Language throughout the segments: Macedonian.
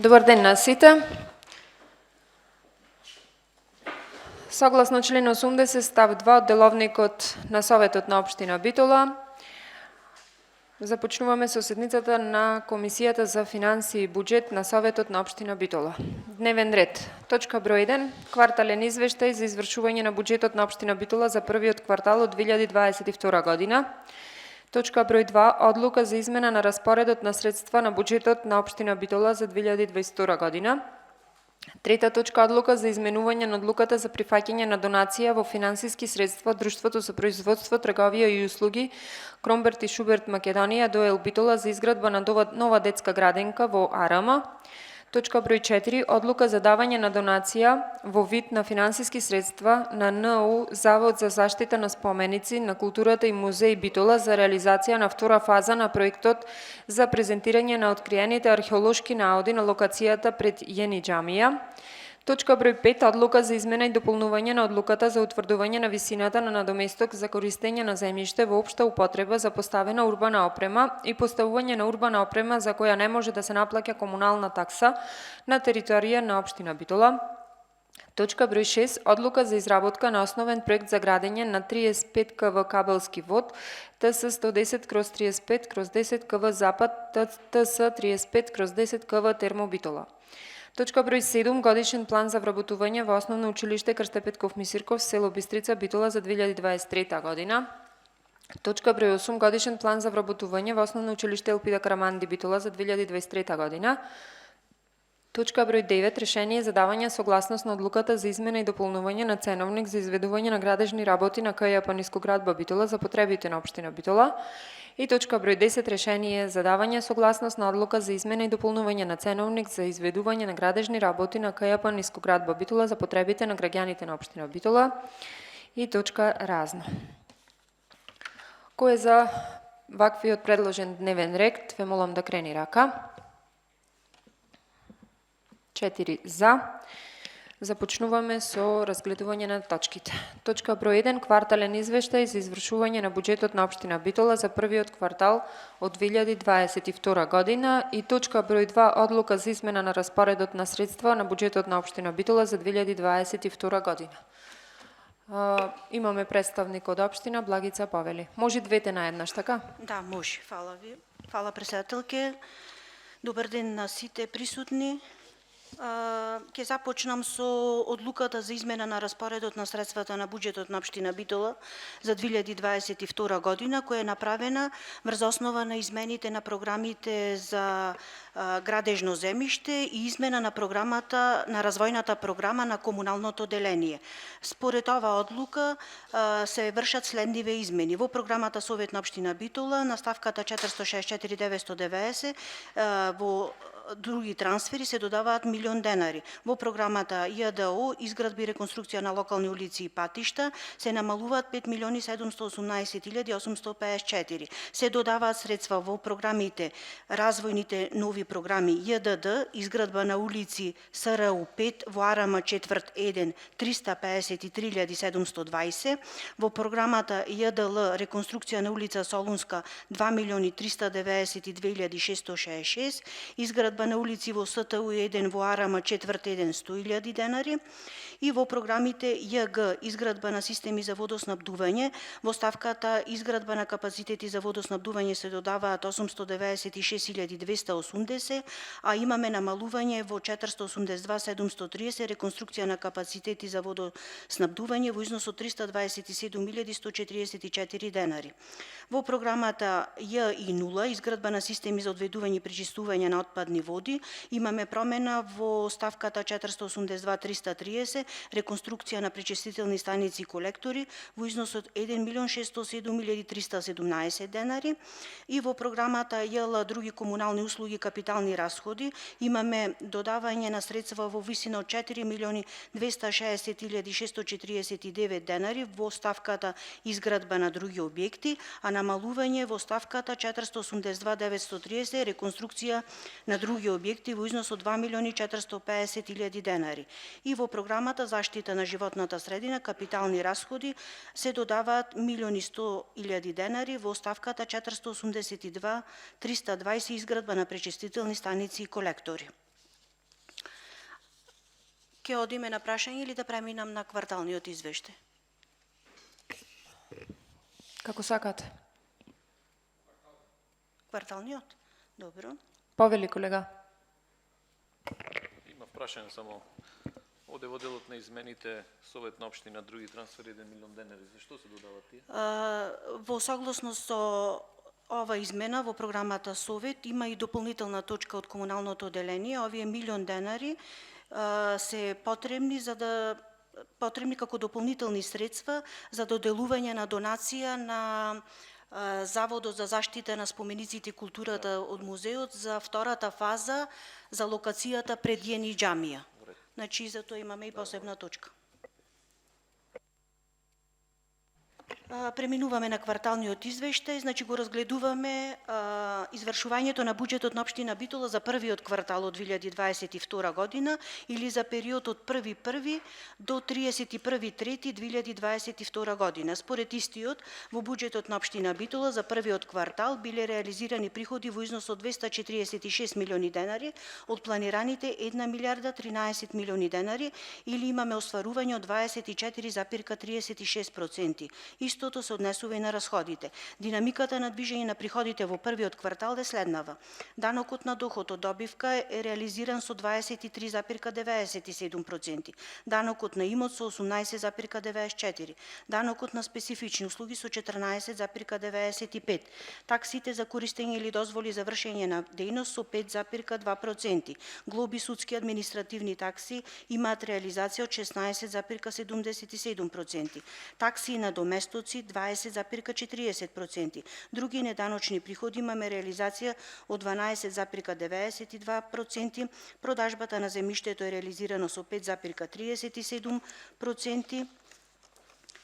Добар ден на сите. Согласно член 80 став 2 од деловникот на Советот на општина Битола, започнуваме со седницата на Комисијата за финансии и буџет на Советот на општина Битола. Дневен ред. Точка број 1. Квартален извештај за извршување на буџетот на општина Битола за првиот квартал од 2022 година. Точка број 2. Одлука за измена на распоредот на средства на буџетот на општина Битола за 2022 година. Трета точка, одлука за изменување на одлуката за прифаќање на донација во финансиски средства од Друштвото за производство, трговија и услуги Кромберт и Шуберт Македонија до Ел Битола за изградба на нова детска градинка во АРМ. Точка број 4. Одлука за давање на донација во вид на финансиски средства на НУ Завод за заштита на споменици на културата и музеј Битола за реализација на втора фаза на проектот за презентирање на откриените археолошки наоди на локацијата пред Јени џамија. Точка број 5. Одлука за измена и дополнување на одлуката за утврдување на висината на надоместок за користење на земјиште во општа употреба за поставена урбана опрема и поставување на урбана опрема за која не може да се наплаќа комунална такса на територија на општина Битола. Точка број 6. Одлука за изработка на основен проект за градење на 35 кв кабелски вод ТС 110/35/10 кв Запад ТС 35/10 кв Термо Битола. Точка број 7. Годишен план за вработување во Основно училиште Крсте Петков Мисирков, село Бистрица, Битола за 2023 година. Точка број 8. Годишен план за вработување во Основно училиште Елпида Караманди, Битола за 2023 година. Точка број 9. Решение за давање согласност на одлуката за измена и дополнување на ценовник за изведување на градежни работи на КЈП Нискоградба Битола за потребите на општина Битола. И точка број 10. Решение за давање согласност на одлука за измена и дополнување на ценовник за изведување на градежни работи на КЈП Нискоградба Битола за потребите на граѓаните на општина Битола. И точка разно. Кој е за ваквиот предложен дневен ред, ве молам да крени рака. 4 за. Започнуваме со разгледување на точките. Точка број 1. Квартален извештај за извршување на буџетот на општина Битола за првиот квартал од 2022 година и точка број 2. Одлука за измена на распоредот на средства на буџетот на општина Битола за 2022 година. Имаме представник од општина Благица Повели. Може двете наеднаш, така? Да, може. Фала ви. Фала председателке. Добар ден на сите присутни. Ќе започнам со одлуката за измена на распоредот на средствата на буџетот на општина Битола за 2022 година, која е направена врз основа на измените на програмите за градежно земјиште и измена на програмата на развојната програма на комуналното деление. Според оваа одлука се вршат следниве измени. Во програмата Совет на општина Битола на ставката 464 990 во други трансфери се додаваат милион денари. Во програмата ЈДО изградби и реконструкција на локални улици и патишта се намалуваат 5.718.854. Се додаваат средства во програмите развојните нови програми ЈДД изградба на улици СРУ 5 во АРМ четврт 1 353.720, во програмата ЈДЛ реконструкција на улица Солунска 2.392.666, изградба на улици во СТУ 1 во АРМ четврт 1 100.000 денари и во програмите ЈГ изградба на системи за водоснабдување во ставката изградба на капацитети за водоснабдување се додаваат 896.280, а имаме намалување во 482.730 реконструкција на капацитети за водоснабдување во износ од 327.144 денари. Во програмата Ј0 изградба на системи за одведување и пречистување на отпадни води имаме промена во ставката 482.330 реконструкција на пречистителни станици и колектори во износ од 1.607.317 денари и во програмата ЈЛ други комунални услуги капитални расходи имаме додавање на средства во висина од 4.260.649 денари во ставката изградба на други објекти, а намалување во ставката 482.930 реконструкција на други објекти во износ од 2.450.000 денари. И во програмата заштита на животната средина капитални расходи се додаваат 1.100.000 денари во ставката 482.320 изградба на пречистителни станици и колектори. Ке одиме на прашање или да преминам на кварталниот извештај? Како сакате. Кварталниот? Добро. Повели, колега. Има прашање само. Оде во делот на измените Совет на општина други трансфери 1 милион денари. Зашто се додават тие? Во согласност со ова измена во програмата Совет има и дополнителна точка од комуналното одделение. Овие милион денари се потребни како дополнителни средства за доделување на донација на Заводот за заштита на спомениците и културата од музеот за втората фаза за локацијата пред Јени џамија. Значи, за тоа имаме и посебна точка. Преминуваме на кварталниот извештај, значи го разгледуваме извршувањето на буџетот на општина Битола за првиот квартал од 2022 година или за период од 1.1. до 31.3.2022 година. Според истиот, во буџетот на општина Битола за првиот квартал биле реализирани приходи во износ од 246 милиони денари од планираните 1 милиарда 13 милиони денари или имаме остварување од 24,36%. Истото се однесува и на расходите. Динамиката на движење на приходите во првиот квартал е следнава. Данокот на доход од добивка е реализиран со 23,97%, данокот на имот со 18,94%, данокот на специфични услуги со 14,95%, таксите за користење или дозволи за вршење на дејност со 5,2%, глоби, судски административни такси имаат реализација од 16,77%, такси на доместоци 20,40%, други неданочни приходи имаме реализација од 12,92%, продажбата на земјиштето е реализирано со 5,37%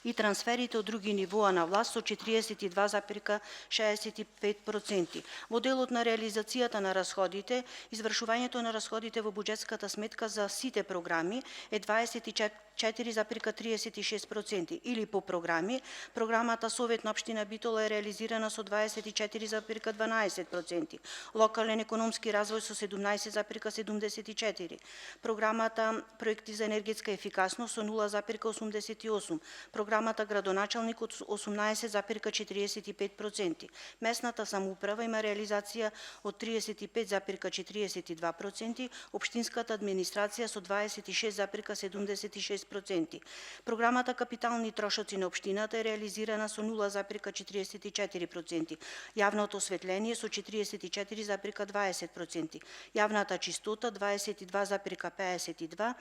и трансферите од други нивоа на власт со 42,65%. Во делот на реализацијата на расходите, извршувањето на расходите во буџетската сметка за сите програми е 24,36% или по програми, програмата Совет на општина Битола е реализирана со 24,12%, локален економски развој со 17,74%, програмата Проекти за енергетска ефикасност со 0,88%, програмата Градоначалник од 18,45%, местната самоуправа има реализација од 35,42%, општинската администрација со 26,76%. Програмата Капитални трошоци на општината е реализирана со 0,44%, јавното осветление со 44,20%, јавната чистота 22,52%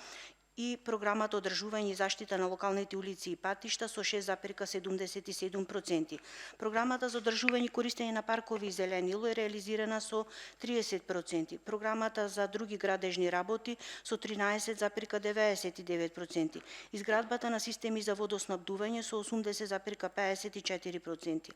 и програмата Одржување и заштита на локалните улици и патишта со 6,77%. Програмата за одржување и користење на паркови и зеленило е реализирана со 30%. Програмата за други градежни работи со 13,99%. Изградбата на системи за водоснабдување со 80,54%.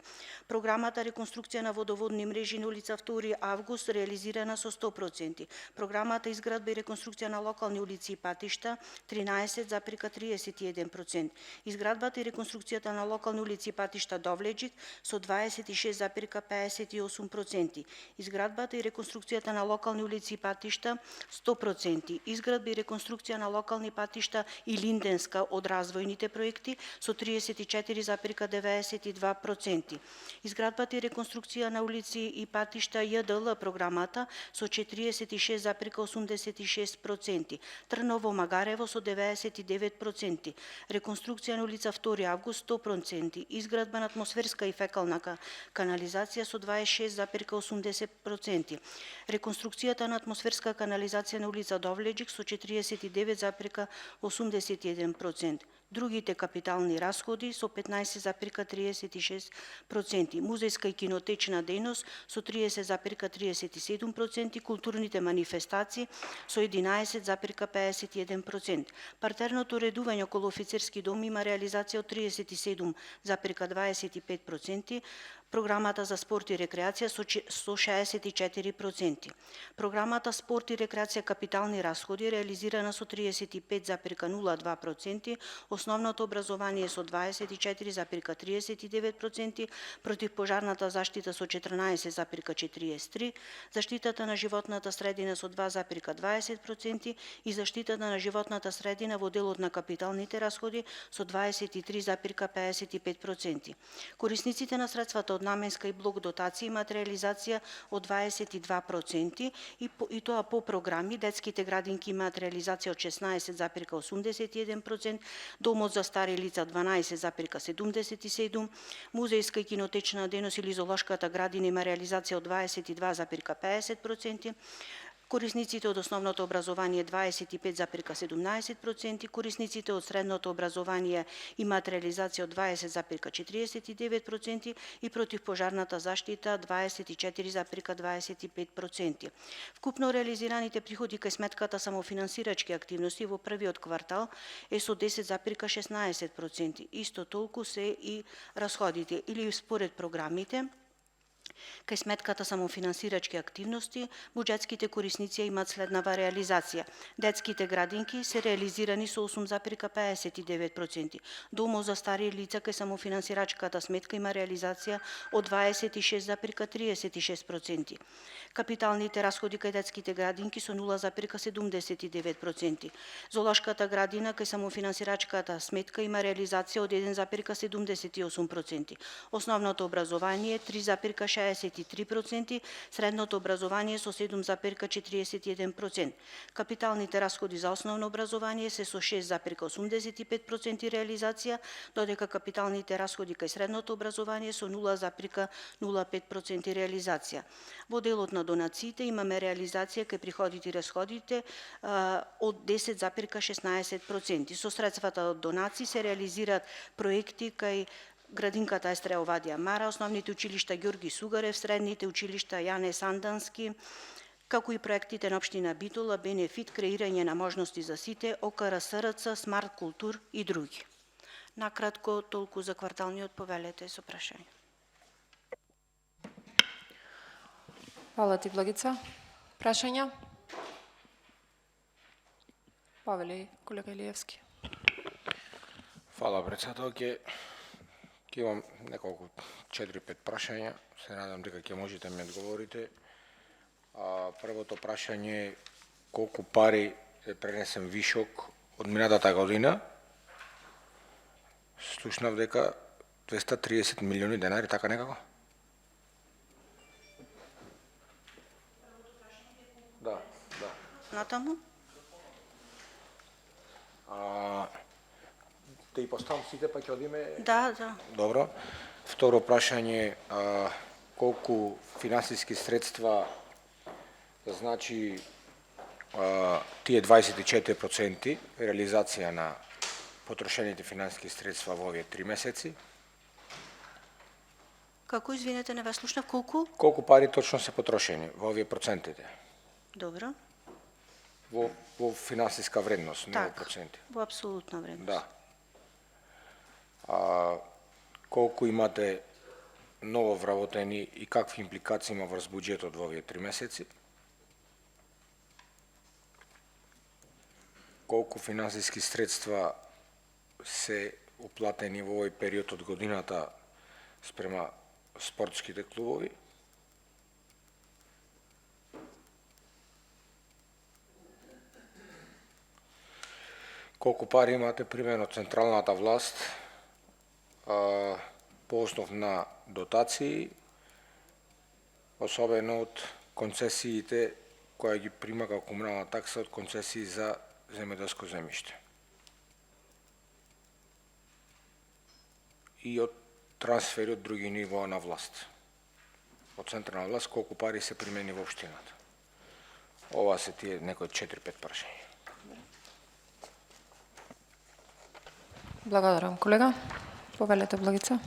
Програмата Реконструкција на водоводни мрежи на улица 2 август реализирана со 100%. Програмата Изградба и реконструкција на локални улици и патишта 13,31%. Изградбата и реконструкцијата на локални улици и патишта Довлеџик со 26,58%. Изградбата и реконструкцијата на локални улици и патишта 100%. Изградба и реконструкција на локални патишта и Линденска од развојните проекти со 34,92%. Изградбата и реконструкција на улици и патишта ЈДЛ програмата со 46,86%. Трново Магарево со 99%, реконструкција на улица 2 август 100%, изградба на атмосферска и фекална канализација со 26,80%, реконструкцијата на атмосферска канализација на улица Довлеџик со 49,81%. Другите капитални расходи со 15,36%, музејска и кинотечна дејност со 30,37%, културните манифестации со 11,51%. Партерното уредување околу офицерски дом има реализација од 37,25%, Програмата за спорт и рекреација со 164%. Програмата спорт и рекреација капитални расходи реализирана со 35,02%, основното образование со 24,39%, противпожарната заштита со 14,43%, заштитата на животната средина со 2,20% и заштитата на животната средина во делот на капиталните расходи со 23,55%. Корисниците на средствата од наменска и блок дотација имаат реализација од 22% и тоа по програми. Детските градинки имаат реализација од 16,81%, домот за стари лица 12,77%, музејска и кинотечна дејност или зоолошката градина има реализација од 22,50%, корисниците од основното образование 25,17%, корисниците од средното образование имаат реализација од 20,49% и противпожарната заштита 24,25%. Вкупно реализираните приходи кај сметката самофинансирачки активности во првиот квартал е со 10,16%. Исто толку се и расходите или според програмите. Кај сметката самофинансирачки активности, буџетските корисници имаат следнава реализација. Детските градинки се реализирани со 8,59%. Домот за стари лица кај самофинансирачката сметка има реализација од 26,36%. Капиталните расходи кај детските градинки со 0,79%. Зоолошката градина кај самофинансирачката сметка има реализација од 1,78%. Основното образование 3,63%, средното образование со 7,41%. Капиталните расходи за основно образование се со 6,85% реализација, додека капиталните расходи кај средното образование со 0,05% реализација. Во делот на донациите имаме реализација кај приходите и расходите од 10,16%. Со средствата од донации се реализираат проекти кај градинката Естреја Овадија Мара, основните училишта Ѓорги Сугарев, средните училишта Јане Сандански, како и проектите на општина Битола, Бенефит, креирање на можности за сите, ОКР-СРЦ, Смарт Култур и други. Накратко, толку за кварталниот, повелете со прашање. Фала ти, Благица. Прашања? Павеле, колега Илиевски. Фала, председателке. Ќе имам неколку 4-5 прашања. Се надам дека ќе можете да ми одговорите. Првото прашање е колку пари е пренесен вишок од минатата година. Слушнав дека 230 милиони денари, така некако? Да. Натаму? Да и поставам сите, па ќе одиме... Да. Добро. Второ прашање, колку финансиски средства, значи тие 24% реализација на потрошените финансиски средства во овие 3 месеци? Како, извинете, не ве слушнав, колку? Колку пари точно се потрошени во овие процентите? Добро. Во финансиска вредност, не во проценти. Во апсолутна вредност. Да. Колку имате ново вработени и какви импликации има врз буџетот во овие 3 месеци? Колку финансиски средства се уплатени во овој период од годината спрема спортските клубови? Колку пари имате примерно централната власт по основ на дотации, особено од концесиите која ги прима како комунална такса од концесии за земјоделско земјиште. И од трансфери од други нивоа на власт. Од централна власт колку пари се примени во општината. Ова се тие некои 4-5 прашања. Благодарам, колега. Повелете, Благица.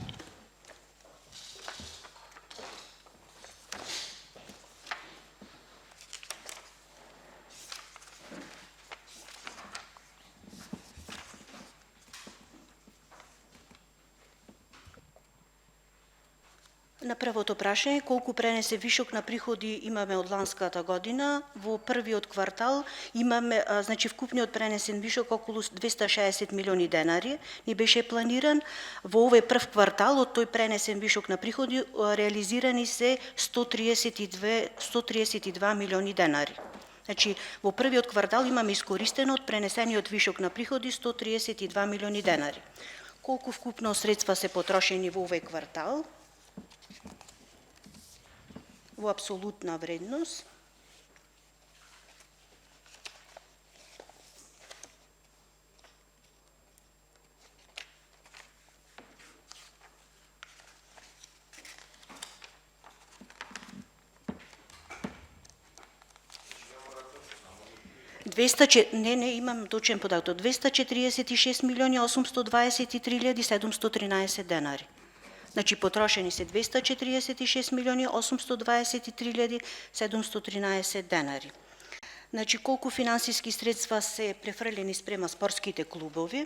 На првото прашање, колку пренесе вишок на приходи имаме од ланската година, во првиот квартал имаме, значи вкупниот пренесен вишок околу 260 милиони денари, ни беше планиран. Во овој прв квартал од тој пренесен вишок на приходи реализирани се 132 милиони денари. Значи, во првиот квартал имаме искористено од пренесениот вишок на приходи 132 милиони денари. Колку вкупно средства се потрошени во овој квартал? Во апсолутна вредност. Не, имам точен податок. 246 милиони 823 713 денари. Значи потрошени се 246 милиони 823 713 денари. Значи колку финансиски средства се префрлени спрема спортските клубови?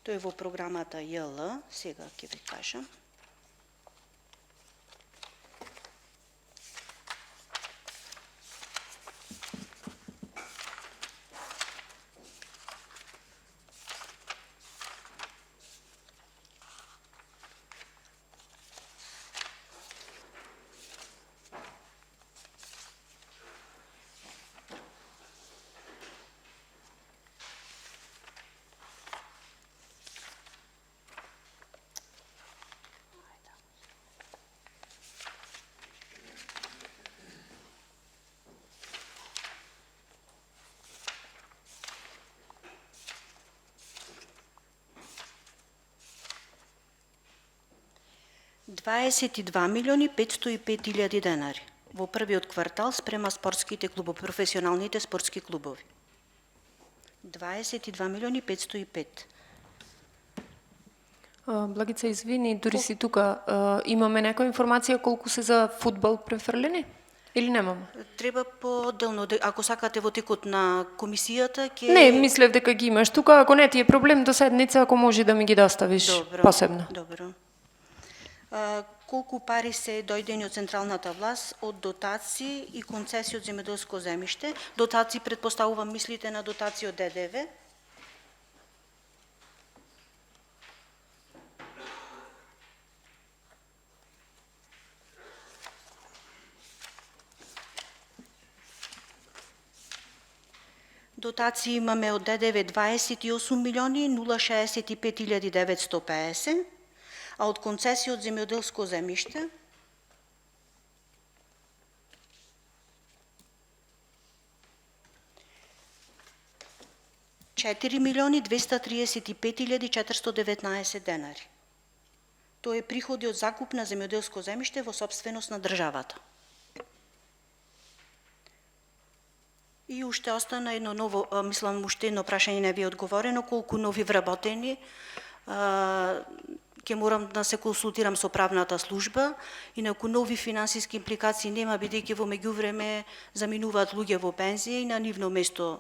Тој е во програмата ЈL, сега ќе ви кажам. $22 милиони 505 илјади денари во првиот квартал спрема спортските клубови, професионалните спортски клубови. 22 милиони 505. Благица, извини, дури си тука. Имаме некоја информација колку се за фудбал префрлени? Или немаме? Треба по-отделно, ако сакате во текот на комисијата, ќе... Не, мислев дека ги имаш тука, ако не ти е проблем до седница, ако може да ми ги доставиш посебно. Добро. Колку пари се дојдени од централната власт од дотации и концесии од земјоделско земјиште? Дотации, предпоставувам, мислите на дотации од ДДВ? Дотации имаме од ДДВ 28 милиони 065 950, а од концесија од земјоделско земјиште $4 милиони 235 419 денари. Тоа е приходи од закуп на земјоделско земјиште во сопственост на државата. И уште остана едно ново, мислам, уште едно прашање не ви е одговорено, колку нови вработени, ќе морам да се консултирам со правната служба, инаку нови финансиски импликации нема, бидејќи во меѓувреме заминуваат луѓе во пензија и на нивно место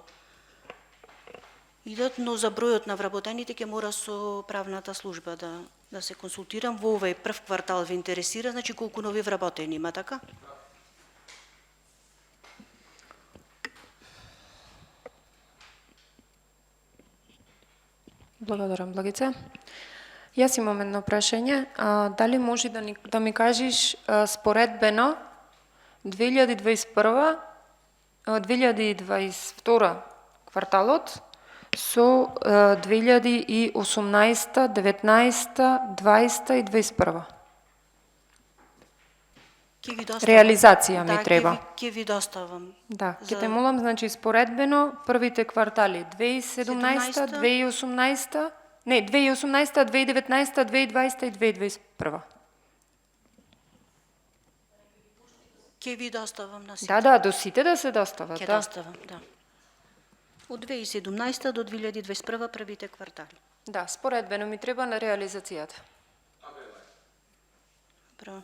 идат, но за бројот на вработените ќе мора со правната служба да се консултирам. Во овој прв квартал ве интересира, значи колку нови вработени има, така? Благодарам, Благица. Јас имам едно прашање. Дали може да ми кажеш споредбено 2022 кварталот со 2018, 19, 20 и 21? Реализација ми треба. Ќе ви доставам. Да, ќе те молам, значи споредбено првите квартали 2017, 2018, не, 2018, 2019, 2020 и 2021. Ќе ви доставам на сите. Да, до сите да се достават, Ќе да. доставам, да. Од 2017 до 2021 првите квартали. Да, споредбено ми треба на реализацијата. Добро.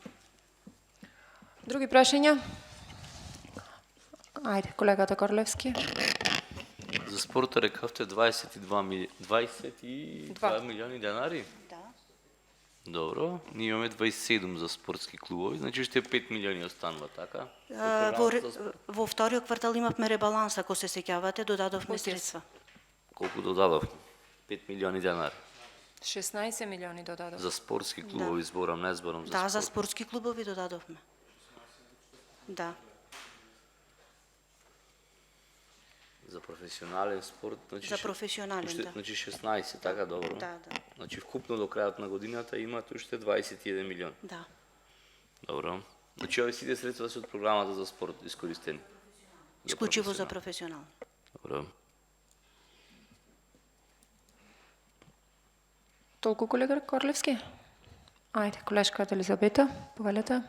Други прашања? Ајде, колегата Корлевски. За спорта рекавте 22 милиони денари? Да. Добро. Ние имаме 27 за спортски клубови, значи ще 5 милиони останува, така? Во вториот квартал имавме ребаланс, ако се сеќавате, додадовме Утре. средства. Колку додадовме? 5 милиони денари. 16 милиони додадов. За спортски клубови зборам, не зборам за Да, спорт. за спортски клубови додадовме. Да. За професионален спорт, значи За професионален, да. Значи 16, така добро. Да, да. Значи вкупно до крајот на годината имат уште 21 милион. Да. Добро. Значи овие сите средства се од програмата за спорт искористени. Исклучиво за професионално. Добро. Толку, колега Корлевски? Ајде, колешката Елизабета, повелете.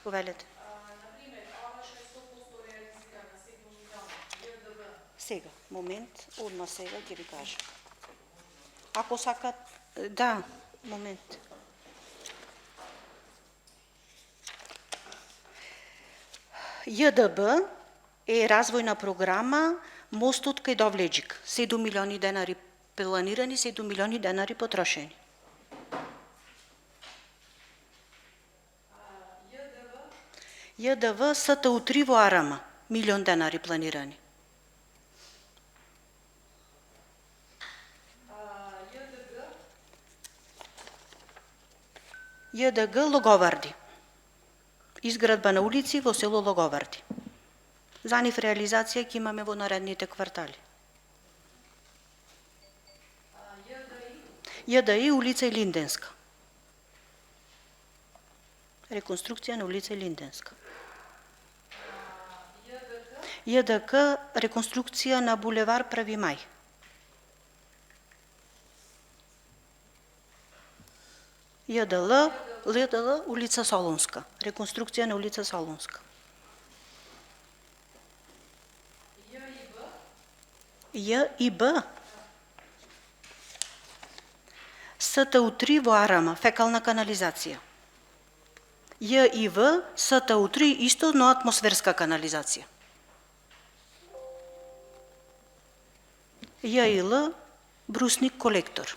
Повелете. Сега, момент, одма сега ќе ви кажа. Ако сакат, да, момент. ЈДБ е развојна програма Мостот кај Довлеџик. 7 милиони денари планирани, 7 милиони денари потрошени. ЈДВ СТУ3 во Арама, милион денари планирани. ЈДГ Логоварди. Изградба на улици во село Логоварди. За нив реализација ќе имаме во наредните квартали. ЈДИ улица Илинденска. Реконструкција на улица Илинденска. ЈДК реконструкција на булевар Прави мај. ЈДЛ улица Солунска. Реконструкција на улица Солунска. ЙИБ СТУ3 во Арама, фекална канализација. ЈИВ СТУ3 исто, но атмосферска канализација. ЈИЛ брусник колектор.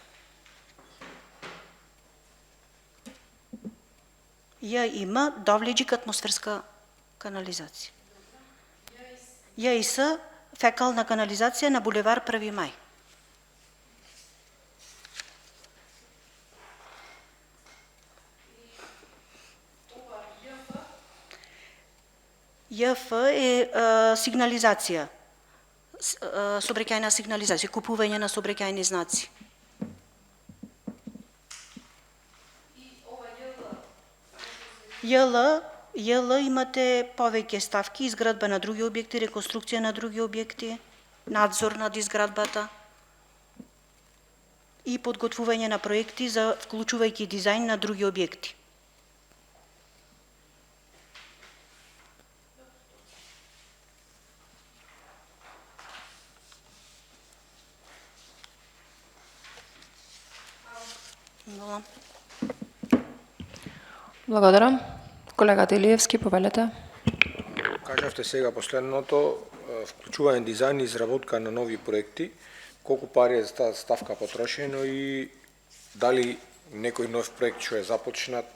ЈИМ Довлеџик атмосферска канализација. ЈИС фекална канализација на булевар Прави мај. ЈФ е сигнализација, собраќајна сигнализација, купување на собраќајни знаци. ЈЛ имате повеќе ставки, изградба на други објекти, реконструкција на други објекти, надзор над изградбата и подготвување на проекти за вклучувајќи дизајн на други објекти. Благодарам. Колегата Илиевски, повелете. Кажавте сега последното, вклучување дизајн и изработка на нови проекти, колку пари е за таа ставка потрошено и дали некој нов проект што е започнат,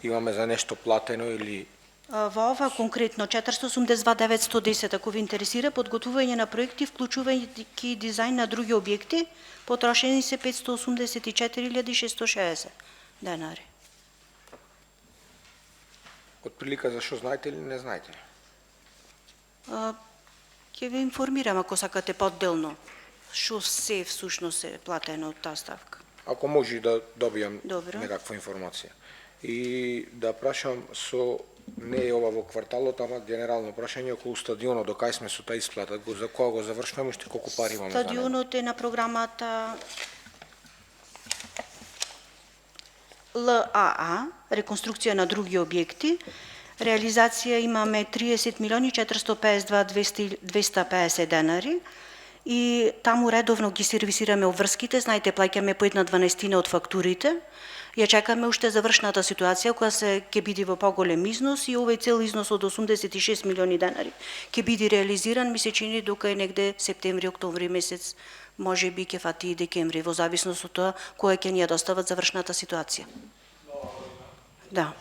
имаме за нешто платено или... Во ова конкретно 482.910, ако ви интересира, подготвување на проекти, вклучувајќи дизајн на други објекти, потрошени се 584.660 денари. Отприлика за што знаете или не знаете? Ќе ви информирам ако сакате подделно што се всушност е платено од таа ставка. Ако може да добијам Добро. некаква информација. И да прашам со не е ова во кварталот, ама генерално прашање околу стадионот, до кај сме со таа исплата, за кога го завршуваме, уште колку пари имаме за него? Стадионот е на програмата ЛАА, реконструкција на други објекти. Реализација имаме 30.452.250 денари и таму редовно ги сервисираме обврските, знаете, плаќаме по една 12 од фактурите. Ја чекаме уште завршната ситуација која ќе биде во поголем износ и овој цел износ од 86 милиони денари ќе биде реализиран, ми се чини дека е негде септември, октомври месец, може би ќе фати и декември, во зависност од тоа која ќе ни ја достават завршната ситуација. Да.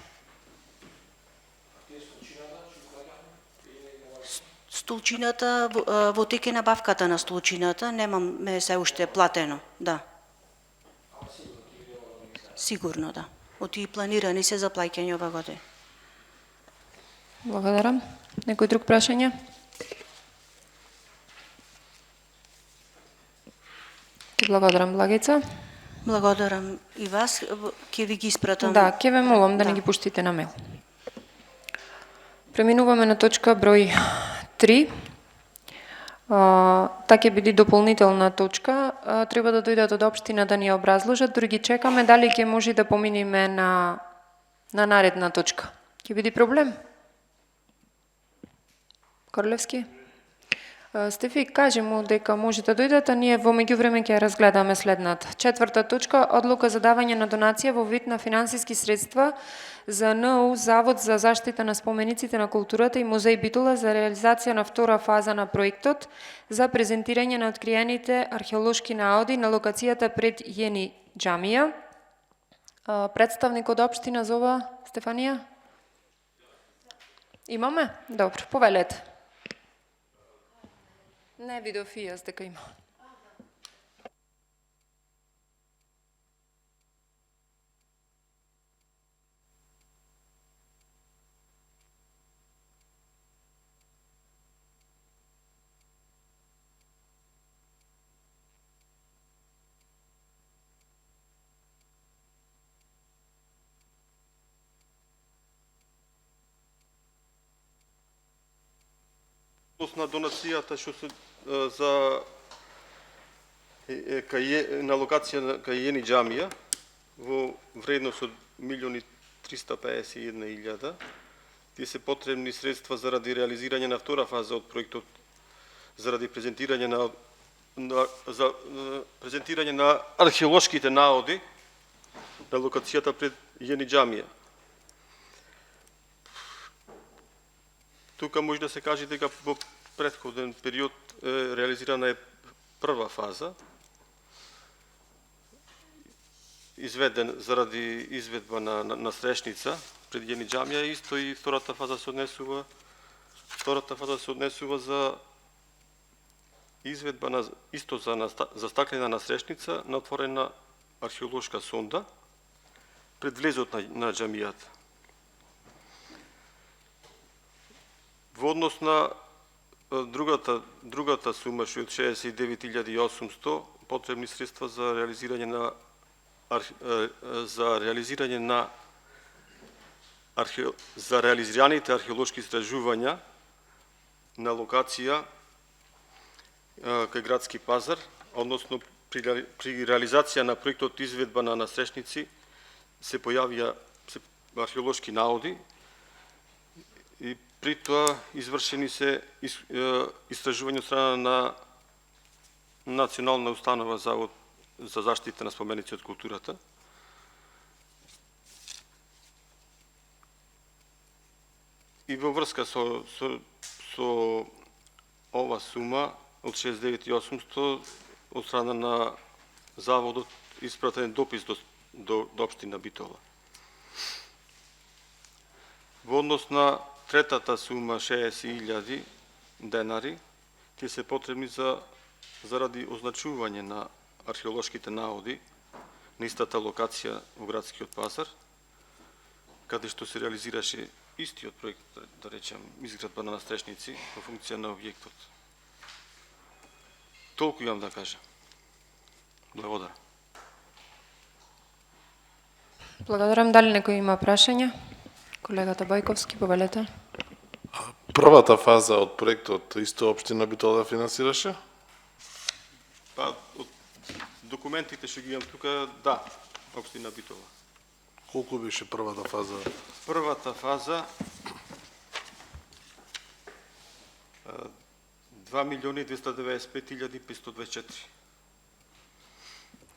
Столчината, во тек е набавката на столчината, немаме се уште платено, да. Сигурно, да. Оти планирани се за плаќање ова година. Благодарам. Некој друг прашање? Ти благодарам, Благица. Благодарам и вас, ќе ви ги испратам. Да, ќе ве молам да Да. не ги пуштите на мейл. Преминуваме на точка број 3. Та ќе биде дополнителна точка. Треба да дојдат од општина да ни ја образложат, други чекаме дали ќе може да поминиме на наредна точка. Ќе биде проблем? Корлевски? Стефи, кажи му дека може да дојдат, а ние во меѓувреме ќе ја разгледаме следната. 4-та точка, одлука за давање на донација во вид на финансиски средства за НУ Завод за заштита на спомениците на културата и Музеј Битола за реализација на втора фаза на проектот за презентирање на откриените археолошки наоди на локацијата пред Јени џамија. Представник од општина за ова, Стефанија? Имаме? Добро, повелете. Не видов и јас дека има. На донацијата што се за на локација кај Јени џамија во вредност од 1.351.000, тие се потребни средства заради реализирање на втора фаза од проектот заради презентирање на археолошките наоди на локацијата пред Јени џамија. Тука може да се каже дека во претходен период реализирана е прва фаза, изведен заради изведба на срешница пред Јени џамија, исто и втората фаза се однесува за изведба на исто за стаклена насрешница на отворена археолошка сонда пред влезот на џамијата. Во однос на другата сума што е од 69.800 потребни средства за реализирање за реализираните археолошки истражувања на локација кај градски пазар, односно при реализација на проектот изведба на насрешници се појавија археолошки наоди и при тоа извршени се истражувања од страна на Национална установа Завод за заштита на споменици од културата. И во врска со ова сума од 69.800 од страна на Заводот испратен допис до општина Битола. Во однос на третата сума 60.000 денари, тие се потребни заради означување на археолошките наоди на истата локација во градскиот пазар, каде што се реализираше истиот проект, да речем, изградба на настрешници во функција на објектот. Толку имам да кажам. Благодарам. Благодарам. Дали некој има прашање? Колегата Бајковски, повелете. Првата фаза од проектот исто општина Битола финансираше? Па, од документите што ги имам тука, да, општина Битола. Колку беше првата фаза? Првата фаза 2.295.524.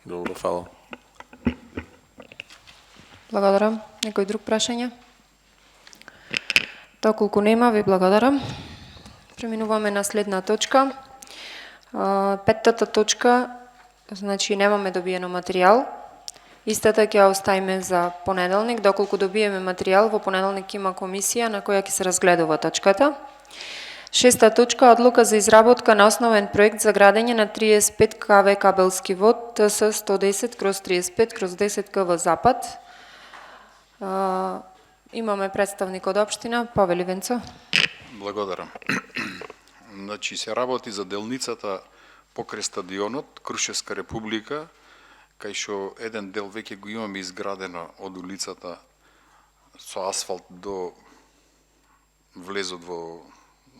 Добро, фала. Благодарам. Некој друг прашање? Доколку нема, ви благодарам. Преминуваме на следна точка. Петтата точка, значи немаме добиено материјал. Истата ќе ја оставиме за понеделник. Доколку добиеме материјал, во понеделник има комисија на која ќе се разгледува точката. Шеста точка, одлука за изработка на основен проект за градење на 35 КВ кабелски вод ТС 110/35/10 КВ Запад. Имаме представник од општина, Павел Ивенцо. Благодарам. Значи се работи за делницата покрај стадионот Крушевска република, кај што еден дел веќе го имаме изградено од улицата со асфалт до влезот во,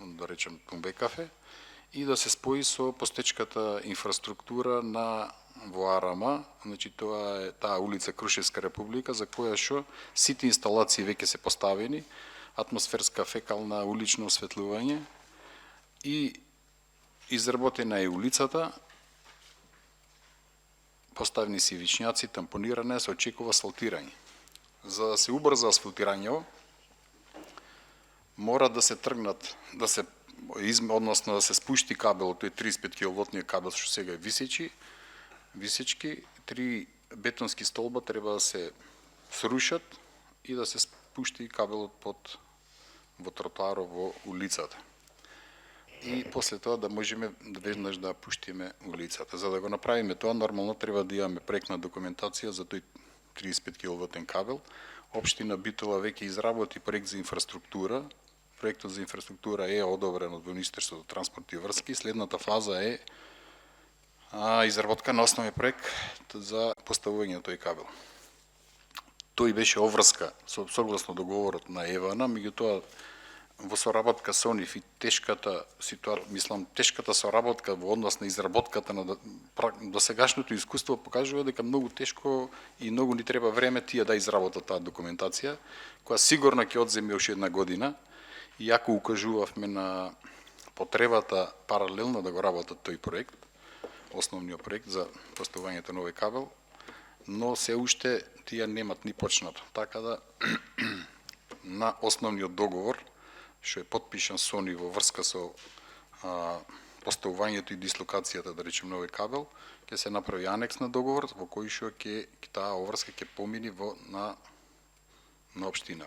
да речем, Тумбе кафе и да се спои со постечката инфраструктура на во Арама, значи тоа е таа улица Крушевска република за која што сите инсталации веќе се поставени, атмосферска фекална улично осветлување и изработена е улицата, поставени си вичњаци, тампониране, се очекува асфалтирање. За да се убрза асфалтирањето, мора да се тргнат, односно да се спушти кабел, тој 35 киловолтниот кабел што сега е висечки, 3 бетонски столба треба да се срушат и да се спушти кабелот во тротоарот во улицата. И после тоа да можеме веднаш да пуштиме улицата. За да го направиме тоа, нормално треба да имаме проектна документација за тој 35 киловолтен кабел. Општина Битола веќе изработи проект за инфраструктура. Проектот за инфраструктура е одобрен од Министерството за транспорт и врски. Следната фаза е изработка на основен проект за поставување на тој кабел. Тој беше обврска согласно договорот на ЕВН, меѓутоа во соработка со нив и тешката соработка во однос на изработката на досегашното искуство покажува дека многу тешко и многу ни треба време тие да изработат таа документација, која сигурно ќе одземе уште една година, иако укажувавме на потребата паралелно да го работат тој проект, основниот проект за поставувањето на овој кабел, но се уште тие немат ни почнато. Така да на основниот договор што е потпишан со нив во врска со поставувањето и дислокацијата, да речем, на овој кабел, ќе се направи анекс на договор во кој што таа обврска ќе помини на општина.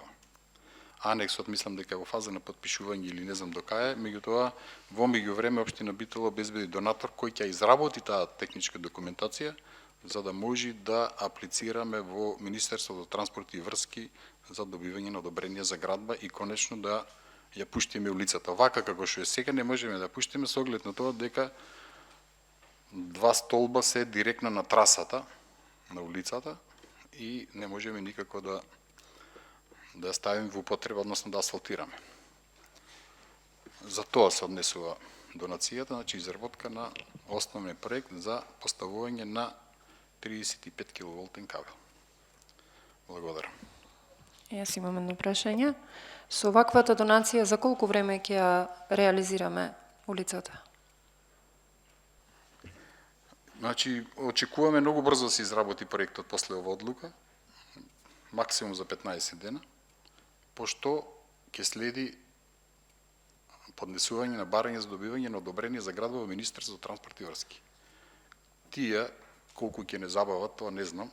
Анексот мислам дека е во фаза на потпишување или не знам до кај, меѓутоа во меѓувреме општина Битола обезбеди донатор кој ќе изработи таа техничка документација за да може да аплицираме во Министерството за транспорт и врски за добивање на одобрение за градба и конечно да ја пуштиме улицата. Вака како што е сега не можеме да пуштиме со оглед на тоа дека два столба се директно на трасата на улицата и не можеме никако да ја ставиме во употреба, односно да асфалтираме. За тоа се однесува донацијата, значи изработка на основен проект за поставување на 35 киловолтен кабел. Благодарам. Јас имам едно прашање. Со ваквата донација за колку време ќе ја реализираме улицата? Значи, очекуваме многу брзо да се изработи проектот после ова одлука, максимум за 15 дена, пошто ќе следи поднесување на барање за добивање на одобрение за градба во Министерството за транспорт и врски. Тие, колку ќе не забават, тоа не знам.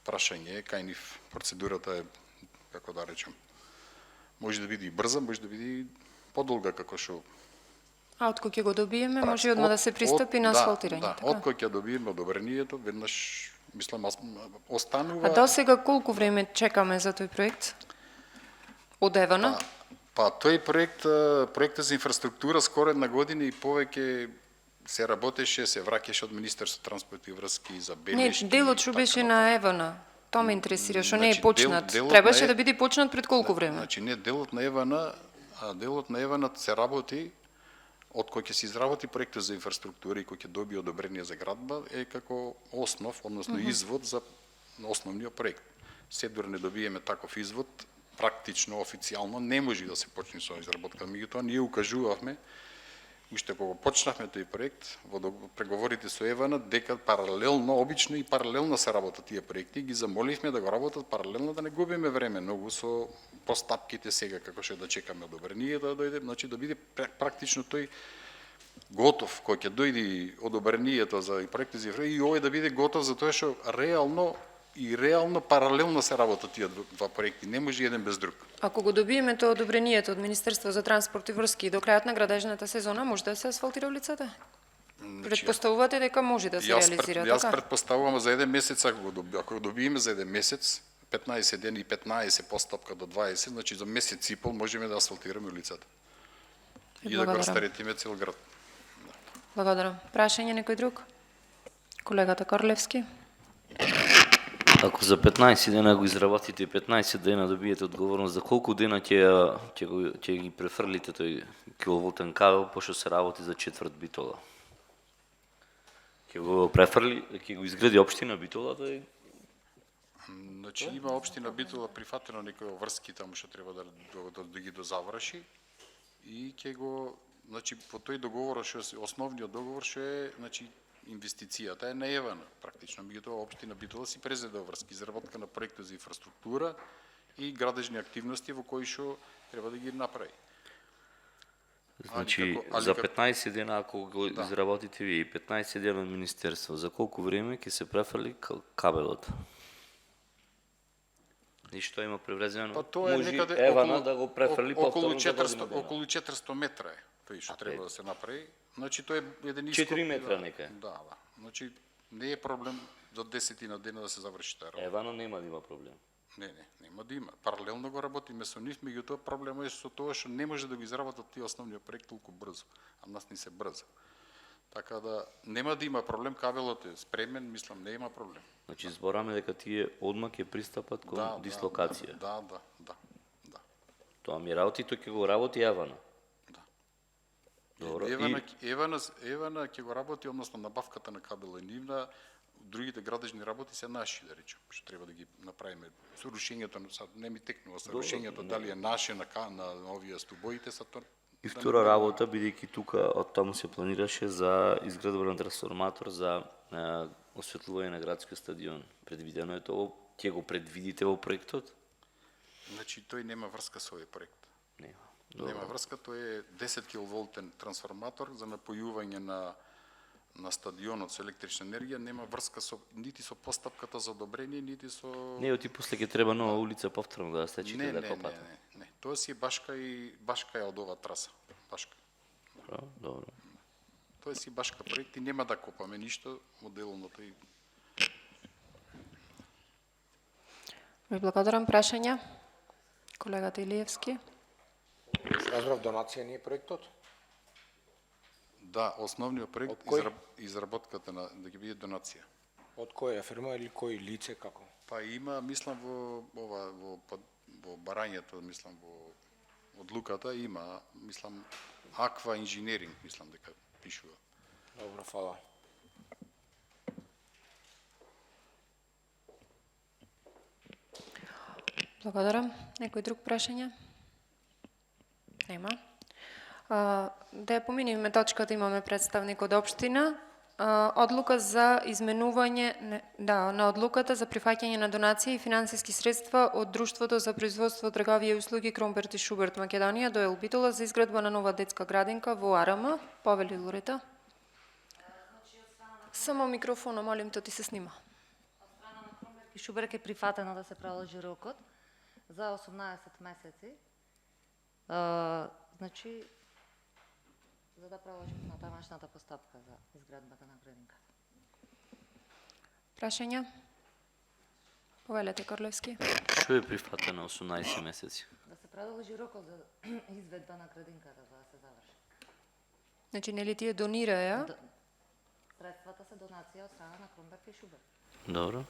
Прашање е, кај нив процедурата е, како да речем, може да биде и брза, може да биде и подолга, како што... А откој ќе го добиеме, може одма да се пристапи на асфалтирање, така? Да, откој ќе добиеме одобрението, веднаш, мислам, останува... А до сега колку време чекаме за тој проект? Одевано? Па тој проектот за инфраструктура скоро една година и повеќе се работеше, се враќаше од Министерството транспорт и врски за белешки. Не, делот што беше на ЕВН. Тоа ме интересира, што не е Значи, почнат. делот Требаше на да биде почнат пред колку време? Значи не, делот на ЕВН се работи од кој ќе се изработи проектот за инфраструктура и кој ќе добие одобрение за градба е како основ, односно извод за основниот проект. Се дури не добиеме таков извод, практично, официјално не може да се почне со изработка. Меѓутоа, ние укажувавме, уште кога почнавме тој проект, во преговорите со Евана, дека паралелно, обично и паралелно се работат тие проекти, ги замоливме да го работат паралелно, да не губиме време многу со постапките сега, како што да чекаме одобрение да дојде, значи да биде практично тој готов, кој ќе дојде одобрението за проектот за и овој да биде готов за тоа што реално паралелно се работат тие два проекти, не може еден без друг. Ако го добиеме тоа одобрението од Министерство за транспорт и врски до крајот на градежната сезона, може да се асфалтира улицата? Предпоставувате дека може да се реализира, Јас така? предпоставувам за еден месец, ако го добиеме за еден месец, 15 дени и 15 постапка до 20, значи за месец и пол можеме да асфалтираме улицата. И да го растаретиме цел град. Благодарам. Прашање некој друг? Колегата Корлевски. Ако за 15 дена го изработите и 15 дена добиете одговорност, за колку дена ќе ги префрлите тој киловолтен кабел, пошто се работи за четврт Битола? Ќе го префрли, ќе го изгради општина Битола, тој? Значи има општина Битола прифатено некои врски таму што треба да ги дозаврши и ќе го, значи по тој договор што е основниот договор што е, значи инвестицијата е најавана практично, меѓутоа општина Битола си презеде врски, изработка на проектот за инфраструктура и градежни активности во кои што треба да ги направи. Значи, за 15 дена, ако го изработите вие, 15 дена од Министерство, за колку време ќе се префрли кабелот? И што има преврезено? Па тоа е може некаде Евана да го префрли повторно за година дена. околу 400 метра е тој што треба да се направи. Значи тоа е еден 4 метра нека е. Да. Значи не е проблем до 10 на дена да се заврши таа работа. Евано нема да има проблем. Нема да има. Паралелно го работиме со нив, меѓутоа проблемот е со тоа што не може да го изработат тие основниот проект толку брзо, а нас ни се брзо. Така да нема да има проблем, кабелот е спремен, мислам не има проблем. Значи збораме дека тие одма ќе пристапат кон дислокација. Да. Тоа ми работи, тој ќе го работи Евана. Да. Добро. Евана ќе го работи, односно набавката на кабел е нивна, другите градежни работи се наши, да речем, што треба да ги направиме. Сорушењето, не ми текнува сорушењето, дали е наше на овие стубоите са тоа. И втора работа, бидејќи тука од таму се планираше за изградба на трансформатор за осветлување на градскиот стадион. Предвидено е тоа, ќе го предвидите во проектот? Значи тој нема врска со овој проект. Нема. Нема врска, тој е 10 киловолтен трансформатор за напојување на стадионот со електрична енергија, нема врска нити со постапката за одобрение, нити со... Не, оти после ќе треба нова улица повторно да се чите да копате. Не. Тоа си е башка е од ова траса. Башка. Добро. Тоа си башка проект и нема да копаме ништо моделно тој. Ви благодарам. Прашања? Колегата Илиевски. Разбрав, донација не е проектот? Да, основниот проект изработката да ќе биде донација. Од која фирма или кој лице, како? Па има, мислам во барањето, мислам во одлуката има, мислам Аква инженеринг, мислам дека пишува. Добро, фала. Благодарам. Некој друг прашање? Нема. Да ја поминиме точката, имаме представник од општина. Одлука за изменување на одлуката за прифаќање на донации и финансиски средства од Друштвото за производство, трговија и услуги Кромберт и Шуберт Македонија до Елбитола за изградба на нова детска градинка во АРМ. Повели Лорета. Само микрофона, молим, тоа ти се снима. Од страна на Кромберт и Шуберт е прифатено да се продолжи рокот за 18 месеци. Значи, за да продолжиме на тамашната постапка за изградбата на градинката. Прашања? Повелете, Корлевски. Што е прифатено 18 месеци? Да се продолжи рокот за изведба на градинката за да се заврши. Значи, нели тие донираја? Средствата се донација од страна на Кромберт и Шуберт. Добро.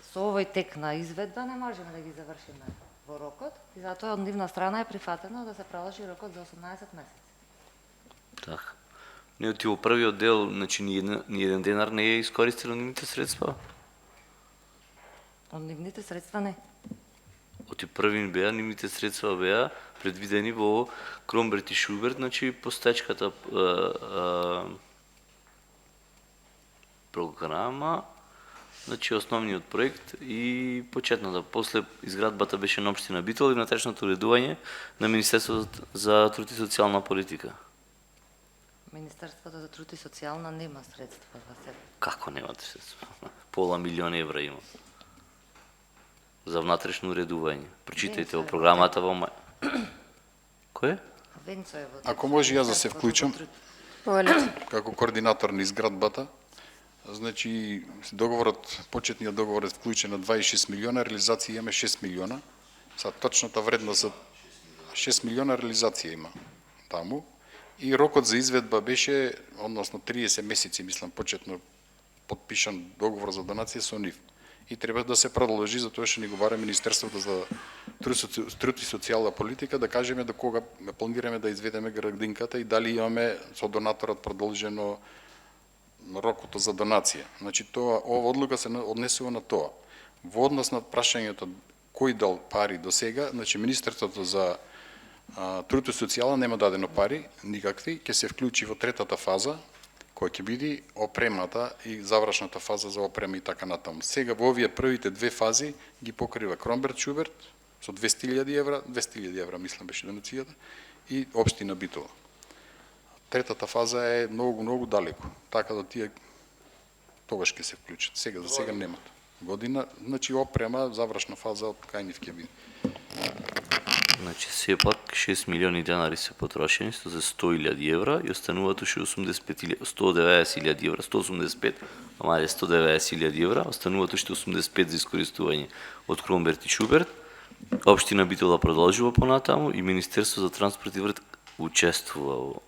Со овој тек на изведба не можеме да ги завршиме во рокот и затоа од нивна страна е прифатено да се продолжи рокот за 18 месеци. Така. Не оти во првиот дел, значи ни еден денар не е искористено нивните средства? Од нивните средства не. Оти први беа, нивните средства беа предвидени во Кромберт и Шуберт, значи постечката програма, значи основниот проект и почетната. После изградбата беше на општина Битола и внатрешното уредување на Министерството за труд и социјална политика. Министерството за труд и социјална нема средства во себе. Како немате средства? Пола милион евра има. За внатрешно уредување. Прочитајте во програмата во мај. Кој? Венцо е во. Ако може јас да се вклучам Повелете. како координатор на изградбата, значи почетниот договор е вклучен на 26 милиона, реализација имаме 6 милиона. Точната вредност за 6 милиона реализација има таму. И рокот за изведба беше, односно 30 месеци, мислам, почетно подпишан договор за донација со нив. И треба да се продолжи, затоа што ни го бара Министерството за труд и социјална политика, да кажеме до кога планираме да изведеме градинката и дали имаме со донаторот продолжено рокото за донација. Значи, ова одлука се однесува на тоа. Во однос на прашањето кој дал пари до сега, значи Министерството за труд и социјална нема дадено пари, никакви, ќе се вклучи во третата фаза, која ќе биде опремната и завршната фаза за опрема и така натаму. Сега во овие првите две фази ги покрива Кромберт Шуберт со 200.000 евра мислам беше донацијата, и општина Битола. Третата фаза е многу далеко, така да тие тогаш ќе се вклучат. Сега за сега немат. Година, значи опрема, завршна фаза од кај нив ќе биде. Значи, сепак 6 милиони денари се потрошени, за 100.000 евра и остануваат уште 190.000 евра, 185, ама е 190.000 евра, остануваат уште 85 за искористување од Кромберт и Шуберт. Општина Битола продолжува понатаму и Министерство за транспорт и врт учествува во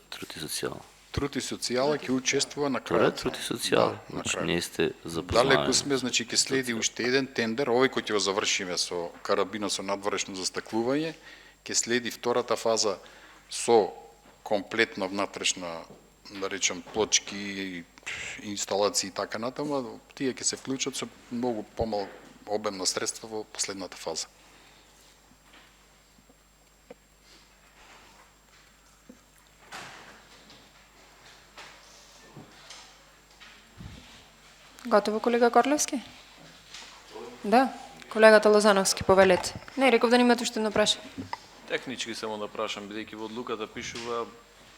труд и социјална. Труд и социјала ќе учествува на крајот. Труд и социјална, значи не сте запознати. Далеку сме, значи ќе следи уште еден тендер, овој кој ќе го завршиме со карабина со надворешно застаклување, ќе следи втората фаза со комплетна внатрешна, да речем, плочки, инсталации и така натаму, тие ќе се вклучат со многу помал обем на средства во последната фаза. Готово, колега Корлевски? Да. Колегата Лозановски, повелете. Не, реков да немате уште едно прашање. Технички само да прашам, бидејќи во одлуката пишува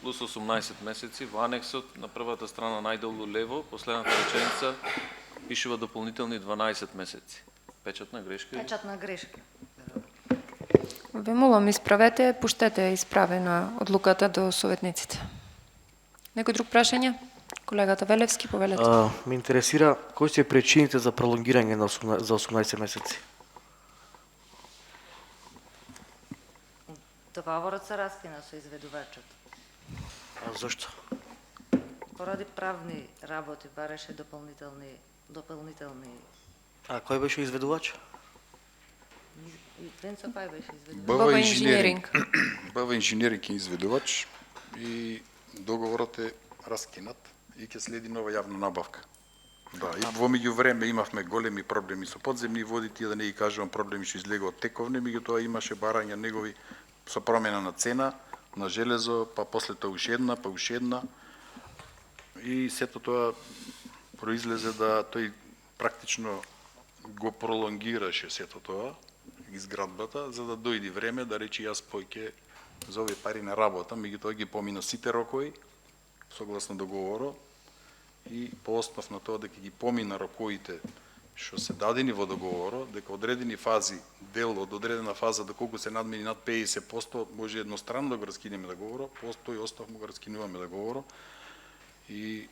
плюс 18 месеци, во анексот на првата страна најдолу лево, последната реченица пишува дополнителни 12 месеци. Печатна грешка? Печатна грешка. Ве молам, исправете, пуштете исправена одлуката до советниците. Некој друг прашање? Колегата Велевски, повелете. Ме интересира кои се причините за пролонгирање за 18 месеци? Договорот се раскина со изведувачот. А зашто? Поради правни работи бараше дополнителни. А кој беше изведувач? Венцо Пај беше изведувач. БВ инженеринг. БВ инженеринг е изведувач и договорот е раскинат и ќе следи нова јавна набавка. Да, и во меѓувреме имавме големи проблеми со подземни води, тие да не ги кажувам проблеми што излега од тековне, меѓутоа имаше барања негови со промена на цена на железо, па после тоа уште една, и сето тоа произлезе да тој практично го пролонгираше сето тоа, изградбата, за да дојде време да рече јас поќе за овие пари на работа, меѓутоа ги помина сите рокови согласно договорот и по основ на тоа дека ги помина роковите што се дадени во договорот, дека одредени фази, дел од одредена фаза, доколку се надмени над 50%, може едностранно да го раскинеме договорот, по тој основ му го раскинуваме договорот и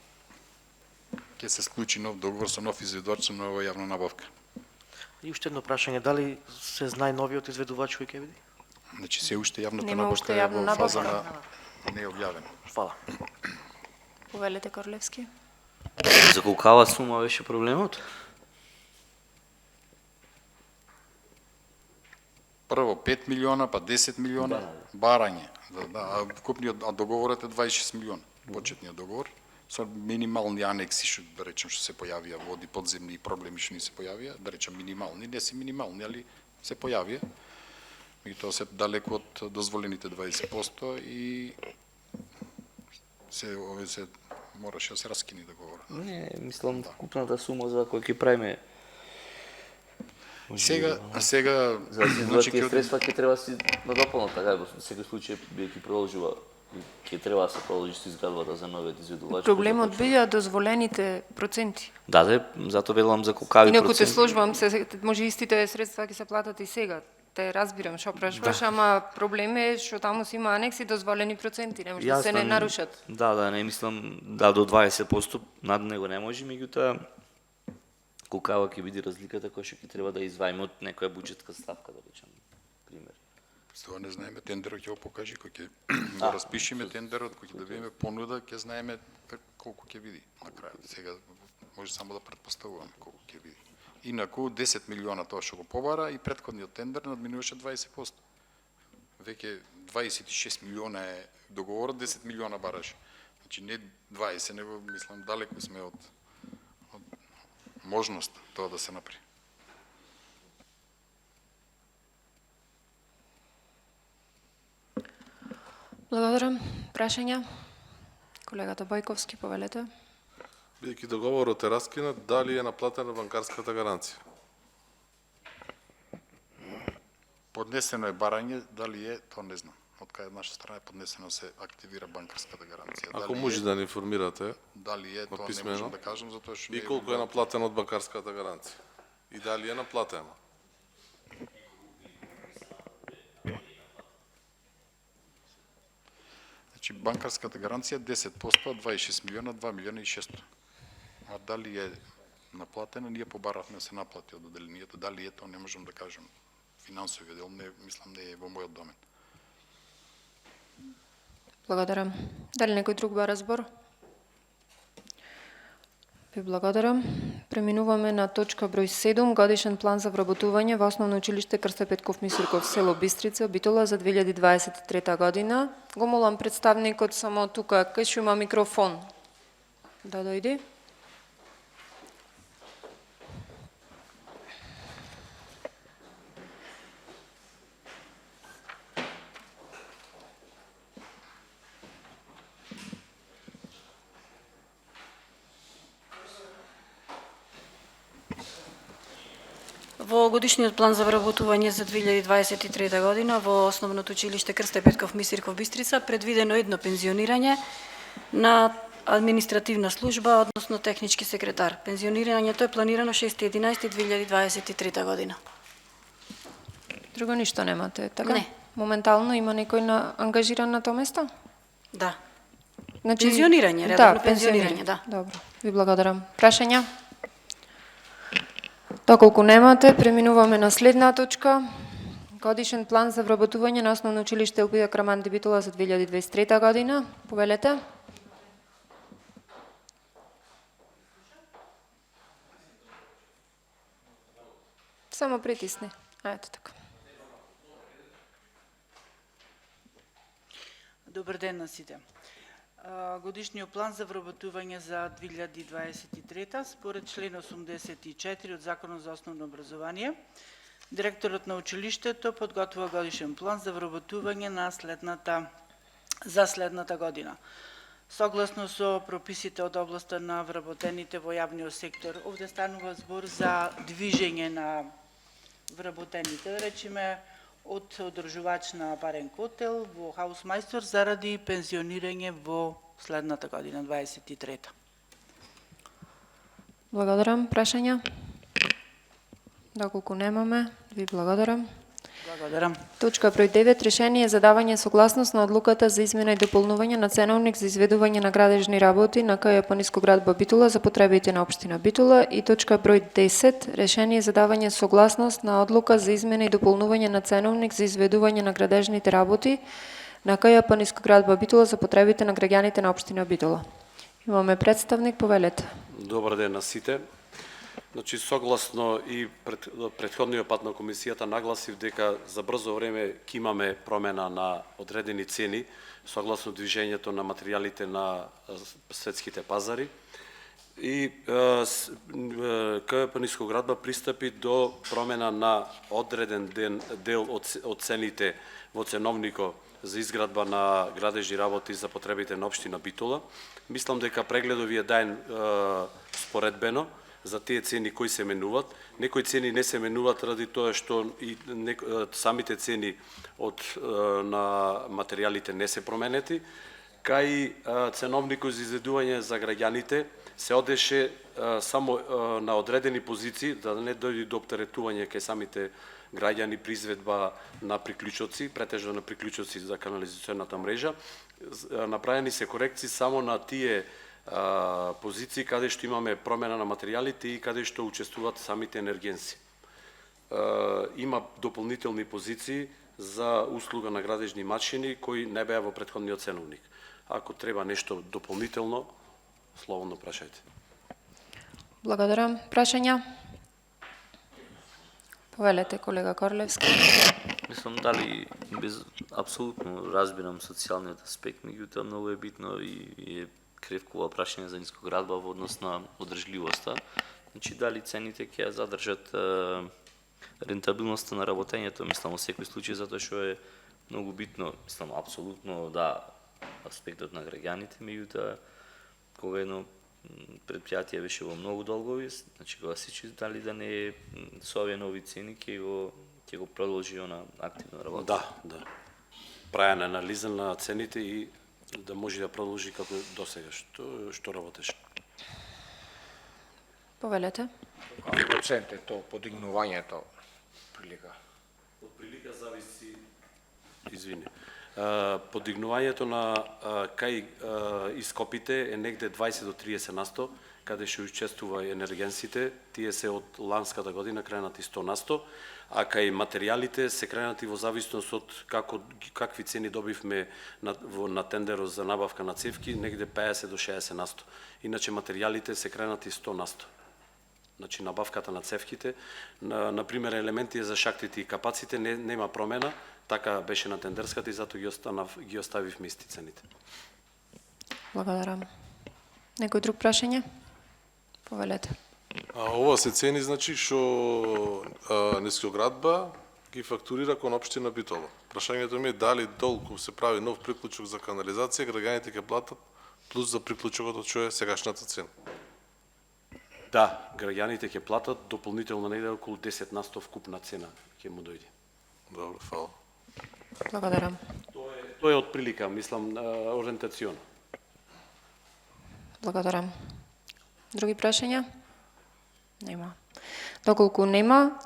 ќе се склучи нов договор со нов изведувач со нова јавна набавка. И уште едно прашање, дали се знае новиот изведувач кој ќе биде? Значи се уште јавната Нема набавка уште е јавна во фаза набавка. на не е објавена. Фала. Повелете, Корлевски. За колкава сума беше проблемот? Прво 5 милиона, па 10 милиона барање. А вкупниот договорот е 26 милиона, почетниот договор, со минимални анекси, што да речем што се појавија, води подземни проблеми што ни се појавија, да речем минимални, не се минимални, али се појави, меѓутоа се далеку од дозволените 20% и се мораше да се раскини договорот. Не, мислам купната сума за која ќе правиме. Сега За значи тие средства ќе треба да се надополнат, така во секој случај бидејќи продолжува ќе треба да се продолжи со изградбата за новиот изведувач. Проблемот бија дозволените проценти. Да, затоа велам за колкави Инаку те проценти. службам, може истите средства ќе се платат и сега. Те разбирам што прашуваш, ама проблем е што таму си има анекси дозволени проценти, не може да се не нарушат. Да, не мислам до 20%, над него не може, меѓутоа колкава ќе биде разликата која што ќе треба да изваиме од некоја буџетска ставка, да речем, пример. Тоа не знаеме, тендерот ќе го покаже, кој ќе го распишеме тендерот, кој ќе добиеме понуда, ќе знаеме колку ќе биде на крајот. Сега може само да претпоставуваме колку ќе биде. Инаку 10 милиона тоа што го побара и претходниот тендер надминуваше 20%. Веќе 26 милиона е договорот, 10 милиона бараше. Значи не 20, него мислам далеку сме од можност тоа да се направи. Благодарам. Прашања? Колегата Бојковски, повелете. Бидејќи договорот е раскинат, дали е наплатена банкарската гаранција? Поднесено е барање, дали е, тоа не знам. Од кај наша страна е поднесено се активира банкарската гаранција. Ако може да ни информирате, дали е, тоа не писмено, можам да кажам, затоа што и колку е наплатено од банкарската гаранција? И дали е наплатено? Значи банкарската гаранција 10%, 26 милиона, 2 милиона и 600. А дали е наплатена, ние побаравме да се наплати од одделението, дали е, тоа не можам да кажам. Финансовиот дел, не, мислам, не е во мојот домен. Благодарам. Дали некој друг бара збор? Ви благодарам. Преминуваме на точка број 7, годишен план за вработување во Основно училиште Крсто Петков Мисурков, село Бистрица, Битола за 2023 година. Го молам представникот само тука, кај што има микрофон, да дојде. Во годишниот план за вработување за 2023 година во Основното училиште Крсто Петков Мисурков Бистрица предвидено едно пензионирање на административна служба, односно технички секретар. Пензионирањето е планирано 6.11.2023 година. Друго ништо немате, така? Не. Моментално има некој ангажиран на тоа место? Да. Значи, Пензионирање, редовно пензионирање, да. Добро, ви благодарам. Прашања? Доколку немате, преминуваме на следна точка. Годишен план за вработување на Основно училиште Елпида Краманди Битола за 2023 година. Повелете. Само притисни. Ето така. Добар ден на сите. Годишниот план за вработување за 2023 според член 84 од Законот за основно образование, директорот на училиштето подготвува годишен план за вработување за следната година. Согласно со прописите од областа на вработените во јавниот сектор, овде станува збор за движење на вработените, да речеме, од одржувач на парен котел во хаусмајстор заради пензионирање во следната година, 23-та. Благодарам. Прашања? Доколку немаме, ви благодарам. Благодарам. Точка број 9. Решение за давање согласност на одлуката за измена и дополнување на ценовник за изведување на градежни работи на КЈП Нискоградба Битола за потребите на општина Битола и точка број 10. Решение за давање согласност на одлука за измена и дополнување на ценовник за изведување на градежните работи на КЈП Нискоградба Битола за потребите на граѓаните на општина Битола. Имаме представник, повелете. Добар ден на сите. Значи, согласно и претходниот пат на комисијата нагласив дека за брзо време ќе имаме промена на одредени цени, согласно движењето на материјалите на светските пазари. И КП Нискоградба пристапи до промена на одреден дел од цените во ценовникот за изградба на градежни работи за потребите на општина Битола. Мислам дека прегледов е даен споредбено за тие цени кои се менуват. Некои цени не се менуват ради тоа што и самите цени на материјалите не се променети, кај ценовникот за изведување за граѓаните се одеше само на одредени позиции, да не дојде до оптеретување кај самите граѓани при изведба на приклучоци, претежно на приклучоци за канализационната мрежа. Направени се корекции само на тие позиции каде што имаме промена на материјалите и каде што учествуваат самите енергенси. Има дополнителни позиции за услуга на градежни машини кои не беа во претходниот ценовник. Ако треба нешто дополнително, слободно прашајте. Благодарам. Прашања? Повелете, колега Корлевски. Мислам, дали апсолутно разбирам социјалниот аспект, меѓутоа многу е битно и е кревкова прашање за Нискоградба во однос на одржливоста. Значи, дали цените ќе задржат рентабилноста на работењето, мислам, во секој случај, затоа што е многу битно, мислам, апсолутно, да, аспектот на граѓаните, меѓутоа, кога едно предпријатие беше во многу долгови, значи, кога се дали да не е со овие нови цени, ќе го продолжи она активно работа. Да. Прајан анализа на цените и да може да продолжи како досега, што работеше. Повелете. Кој процент е тоа подигнувањето прилика? Од прилика зависи, извини, подигнувањето на кај ископите е негде 20 до 30%, каде што учествува енергенсите, тие се од ланската година кrenати 100%, а кај материјалите се кrenати во зависност од какви цени добивме на тендерот за набавка на цевки, негде 50 до 60%. Иначе материјалите се кrenати 100%. Значи набавката на цевките, на пример елементи за шахтите и капаците нема промена, така беше на тендерската и затоа ги оставивме исти цените. Благодарам. Некој друг прашање? Повелете. Ова се цени, значи, што Нискоградба ги фактурира кон општина Битола. Прашањето ми е дали толку се прави нов приклучок за канализација, граѓаните ќе платат плюс за приклучокот што е сегашната цена. Да, граѓаните ќе платат дополнително негде околу 10% вкупна цена ќе му дојде. Добро, фала. Благодарам. Тоа е од прилика, мислам, ориентацион. Благодарам. Други прашања? Нема. Доколку нема,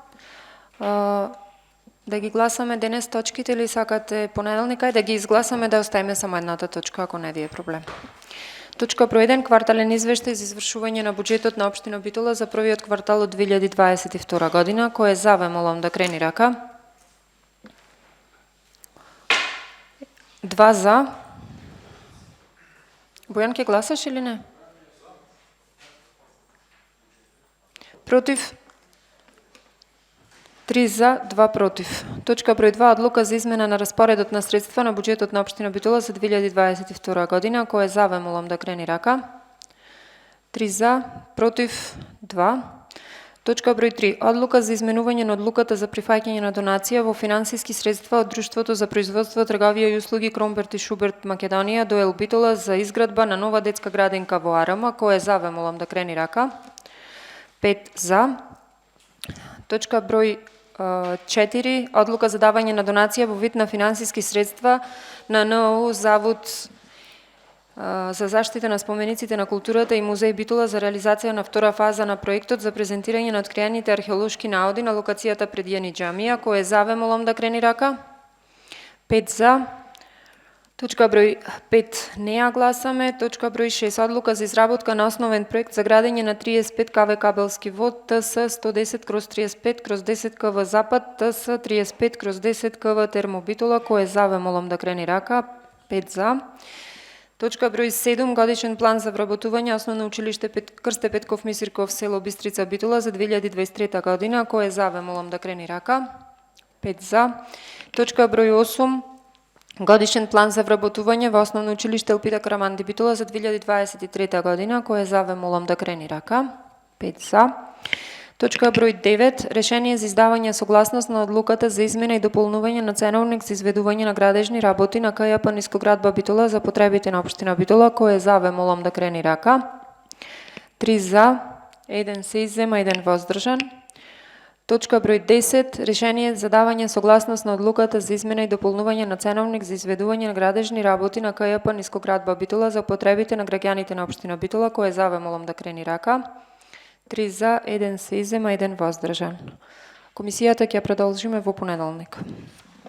да ги гласаме денес точките или сакате понеделника и да ги изгласаме да оставиме само едната точка, ако не ви е проблем. Точка број 1, квартален извештај за извршување на буџетот на општина Битола за првиот квартал од 2022 година. Кој е за, ве молам да крени рака. 2 за. Бојан, ќе гласаш или не? Против? 3 за, 2 против. Точка број 2, одлука за измена на распоредот на средства на буџетот на општина Битола за 2022 година. Кој е за, ве молам да крени рака. 3 за, против 2. Точка број 3, одлука за изменување на одлуката за прифаќање на донација во финансиски средства од Друштвото за производство, трговија и услуги Кромберт и Шуберт Македонија до Ел Битола за изградба на нова детска градинка во Арама. Кој е за, ве молам да крени рака. 5 за. Точка број 4. Одлука за давање на донација во вид на финансиски средства на НОУ Завод за заштита на спомениците на културата и музеј Битола за реализација на втора фаза на проектот за презентирање на откриените археолошки наоди на локацијата пред Јани џамија. Кој е за, ве молам да крени рака. 5 за. Точка број 5 не ја гласаме. Точка број 6. Одлука за изработка на основен проект за градење на 35 КВ кабелски вод ТС 110/35/10 КВ Запад ТС 35/10 КВ Термобитола. Кој е за, ве молам да крени рака. 5 за. Точка број 7. Годишен план за вработување Основно училиште Крсте Петков Мисирков село Бистрица Битола за 2023 година. Кој е за, ве молам да крени рака. 5 за. Точка број 8. Годишен план за вработување во Основно училиште Елпида Караманди Битола за 2023 година, кој е за, молам да крени рака. 5 за. Точка број 9. Решение за издавање согласност на одлуката за измена и дополнување на ценовник за изведување на градежни работи на КЈП Нискоградба Битола за потребите на општина Битола, кој е за, молам да крени рака. 3 за, 1 се иззема, 1 воздржан. Точка број 10. Решение за давање согласност на одлуката за измена и дополнување на ценовник за изведување на градежни работи на КЈП Нискоградба Битола за потребите на граѓаните на општина Битола, кој е за, молам да крени рака. 3 за, 1 се иззема, 1 воздржан. Комисијата ќе продолжиме во понеделник.